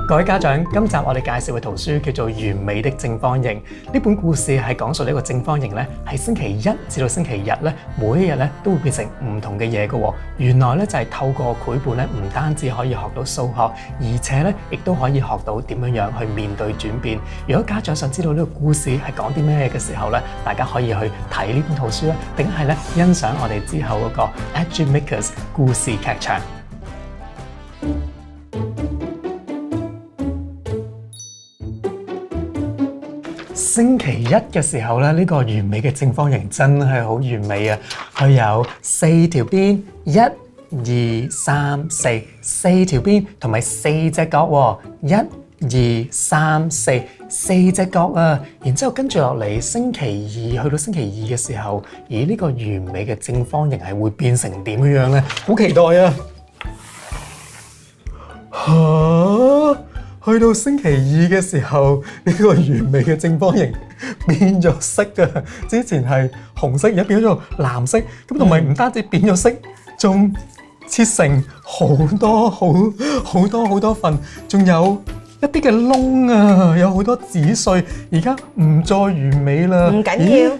各位家長，今集我哋介紹嘅圖書叫做《完美的正方形》。呢本故事係講述呢個正方形咧，喺星期一至到星期日咧，每一日咧都會變成唔同嘅嘢嘅。原來咧就係透過繪本咧，唔單止可以學到數學，而且咧亦都可以學到點樣去面對轉變。如果家長想知道呢個故事係講啲咩嘅時候咧，大家可以去睇呢本圖書啦，定係咧欣賞我哋之後嗰個 EduMakers 故事劇場。星期一嘅時候咧，呢個完美嘅正方形真係好完美啊！佢有4條邊，1、2、3、4， 4條邊同埋4隻角喎，1、2、3、4， 4隻角啊！然之後跟住落嚟，星期二去到星期二嘅時候，咦呢個完美嘅正方形係會變成點樣呢？好期待啊！嚇！去到星期二嘅時候，呢個完美嘅正方形變咗色啊！之前係紅色，而家變咗藍色。咁同埋唔單止變咗色，仲切成好多份，仲有一啲嘅窿啊，有好多紙碎。而家唔再完美啦。唔緊要。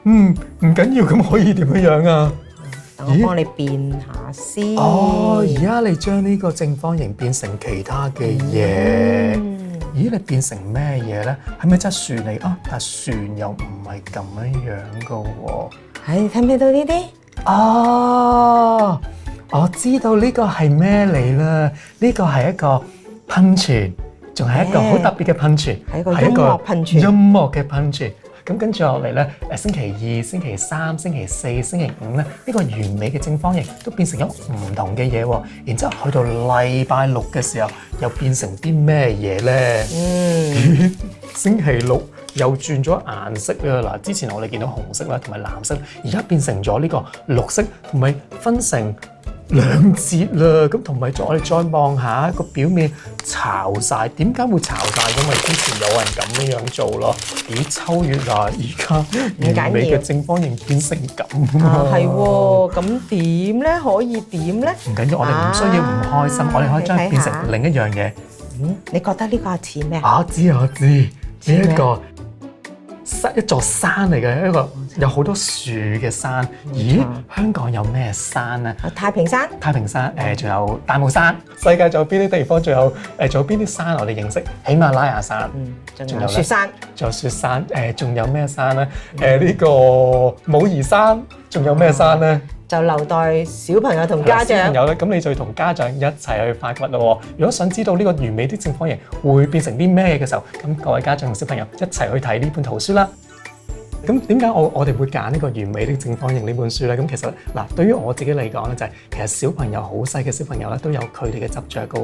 唔緊要，咁可以點樣啊？我幫你變下先。而家你將呢個正方形變成其他嘅嘢。咦，你變成咩嘢咧？係咪隻船嚟啊？但船又唔係咁樣噶喎。睇唔睇到呢啲？我知道呢個係咩嚟啦。呢個係一個噴泉，仲係一個好特別嘅噴泉，係一個音樂噴泉。音樂嘅噴泉。咁跟住落嚟咧，星期二、星期三、星期四、星期五咧，呢個完美嘅正方形都變成咗唔同嘅嘢喎。然之後去到禮拜六嘅時候，又變成啲咩嘢咧？星期六又轉咗顏色啦！嗱，之前我哋見到紅色啦，同埋藍色，而家變成咗呢個綠色，同埋分成兩節啦。咁同埋我哋再望下個表面巢晒，點解會巢晒？因為之前有人咁樣做咯。咦，秋月啊，而家完美嘅正方形變成咁啊！係喎，咁點咧？可以點咧？唔緊要，我哋唔需要唔開心，我哋可以將佢變成另一樣嘢。你覺得呢個似咩？我知呢一個一座山嚟嘅，一個有好多樹嘅山。咦，香港有咩山咧？太平山。太平山，仲有大帽山。世界仲有邊啲地方？仲有邊啲山我哋認識？喜馬拉雅山。仲有雪山。仲有雪山。仲有咩山咧？呢個武夷山。仲有咩山咧？就留待小朋友同家長。小朋友咧，咁你就要同家長一齊去發掘咯。如果想知道呢個完美的正方形會變成啲咩嘅時候，咁各位家長同小朋友一齊去睇呢本圖書啦。咁點解我哋會揀呢個完美的正方形呢本書咧？咁其實嗱，對於我自己嚟講咧，就係其實小朋友好細嘅小朋友咧，都有佢哋嘅執着嘅。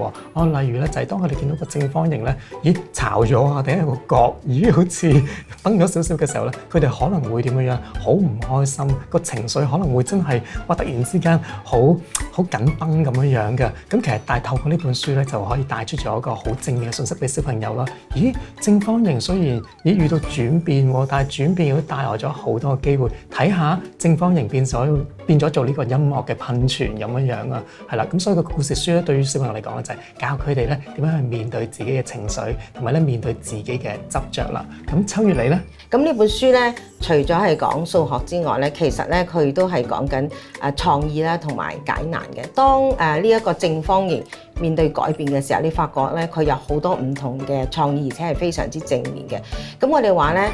例如咧，就係當佢哋見到個正方形咧，咦巢咗啊，定係個角，咦好似崩咗少少嘅時候咧，佢哋可能會點樣？好唔開心，個情緒可能會真係突然之間好緊繃咁樣嘅。咁其實但係透過呢本書咧，就可以帶出咗一個好正面嘅信息俾小朋友啦。咦，正方形雖然遇到轉變，但係轉變帶來咗好多嘅機會，睇下正方形變咗做呢個音樂嘅噴泉咁樣啊，係啦，咁所以個故事書咧，對於小朋友嚟講咧，就係教佢哋咧點樣去面對自己嘅情緒，同埋咧面對自己嘅執着啦。咁秋月你咧？咁呢本書咧，除咗係講數學之外咧，其實咧佢都係講緊創意啦，同埋解難嘅。當呢一個正方形面對改變嘅時候，你發覺咧佢有好多唔同嘅創意，而且係非常之正面嘅。咁我哋話咧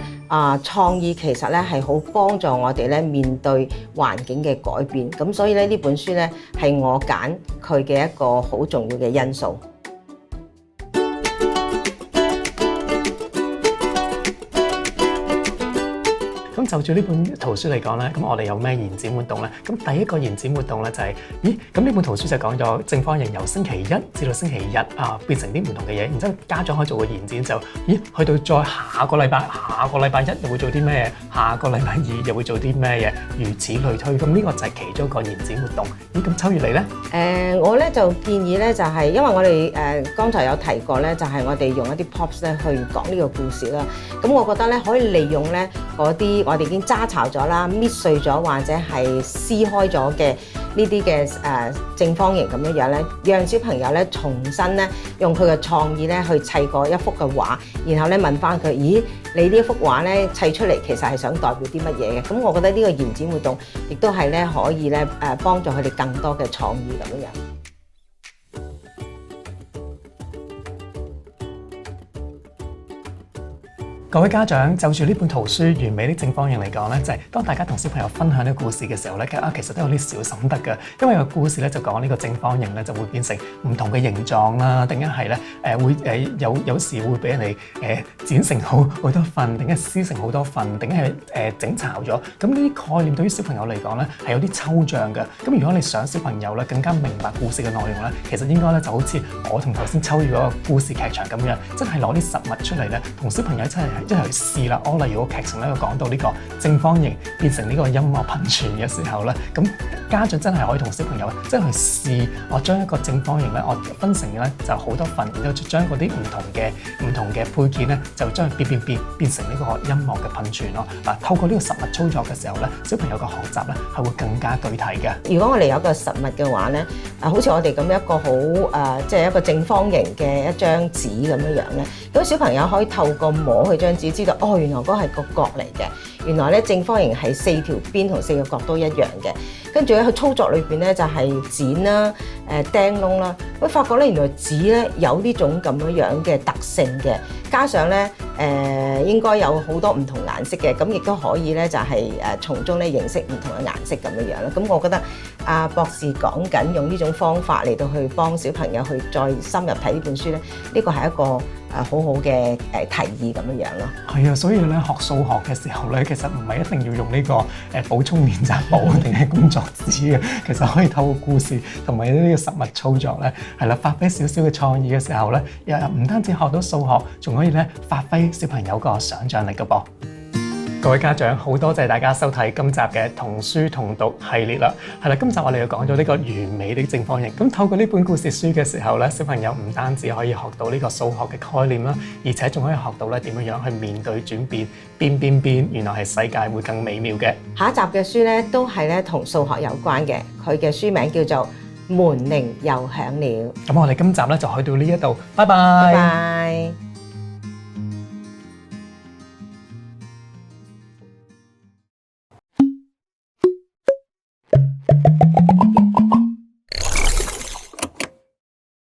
創意其實咧係好幫助我哋咧面對環境嘅改變。咁所以咧呢本書咧係我揀佢嘅一個好重要嘅因素。咁就住呢本圖書嚟講咧，咁我哋有咩延展活動咧？咁第一個延展活動咧就係，咁呢本圖書就講咗正方形由星期一至到星期日變成啲唔同嘅嘢，然之後家長可以做個延展，就去到再下個禮拜一又會做啲咩？下個禮拜二又會做啲咩嘢？如此類推。咁呢個就係其中一個延展活動。咁秋月你咧？我咧就建議咧就係，因為我哋剛才有提過咧，就係我哋用一啲 props 咧去講呢個故事啦。咁我覺得咧可以利用咧嗰啲我哋已經揸巢咗啦、搣碎咗或者係撕開咗嘅呢啲嘅正方形咁樣咧，讓小朋友咧重新咧用佢嘅創意咧去砌過一幅嘅畫，然後咧問翻佢，咦，你呢一幅畫咧砌出嚟其實係想代表啲乜嘢嘅？咁我覺得呢個延展活動亦都係咧可以咧幫助佢哋更多嘅創意咁樣。各位家長，就住呢本圖書《完美的正方形》嚟講咧，就係當大家同小朋友分享呢個故事嘅時候咧，其實都有啲小心得嘅。因為個故事咧就講呢個正方形咧就會變成唔同嘅形狀啦，定係咧會有時會俾人哋剪成好多份，定係撕成好多份，定係整巢咗。咁呢啲概念對於小朋友嚟講咧係有啲抽象嘅。咁如果你想小朋友咧更加明白故事嘅內容咧，其實應該咧就好似我同頭先抽咗個故事劇場咁樣，真係攞啲實物出嚟咧，同小朋友一齊去試啦。例如個劇情咧，講到呢個正方形變成呢個音樂噴泉嘅時候咧，咁家長真係可以同小朋友即係去試，我將一個正方形咧，我分成咧就好多份，然後將嗰啲唔同嘅配件咧，就將佢變成呢個音樂嘅噴泉咯。嗱，透過呢個實物操作嘅時候咧，小朋友嘅學習咧係會更加具體嘅。如果我哋有個實物嘅話咧，好似我哋咁一個好即係一個正方形嘅一張紙咁樣咧，咁小朋友可以透過摸佢張紙知道，原來嗰係個角嚟嘅。原來咧正方形係4條邊同4個角都一樣嘅。跟住咧，佢操作裏邊咧就係剪啦、釘窿啦。佢發覺咧，原來紙咧有呢種咁樣嘅特性嘅，加上咧應該有好多唔同顏色嘅，咁亦都可以咧就係從中咧認識唔同嘅顏色咁樣啦。咁我覺得博士講緊用呢種方法嚟到去幫小朋友去再深入睇呢本書咧，呢個係一個好好嘅提議咁樣咯。係啊，所以咧學數學嘅時候咧，其實唔係一定要用呢個補充練習簿定係工作紙嘅，其實可以透過故事同埋呢個實物操作咧，係啦，發揮少少嘅創意嘅時候咧，又唔單止學到數學，仲可以咧發揮小朋友個想像力㗎噃。各位家長，好多謝大家收睇今集嘅童書同讀系列啦。係啦，今集我哋又講咗呢個完美的正方形。咁透過呢本故事書嘅時候咧，小朋友唔單止可以學到呢個數學嘅概念啦，而且仲可以學到咧點樣去面對轉變，變，原來係世界會更美妙嘅。下一集嘅書咧都係咧同數學有關嘅，佢嘅書名叫做《門鈴又響了》。咁我哋今集咧就去到呢一度，拜拜。拜拜。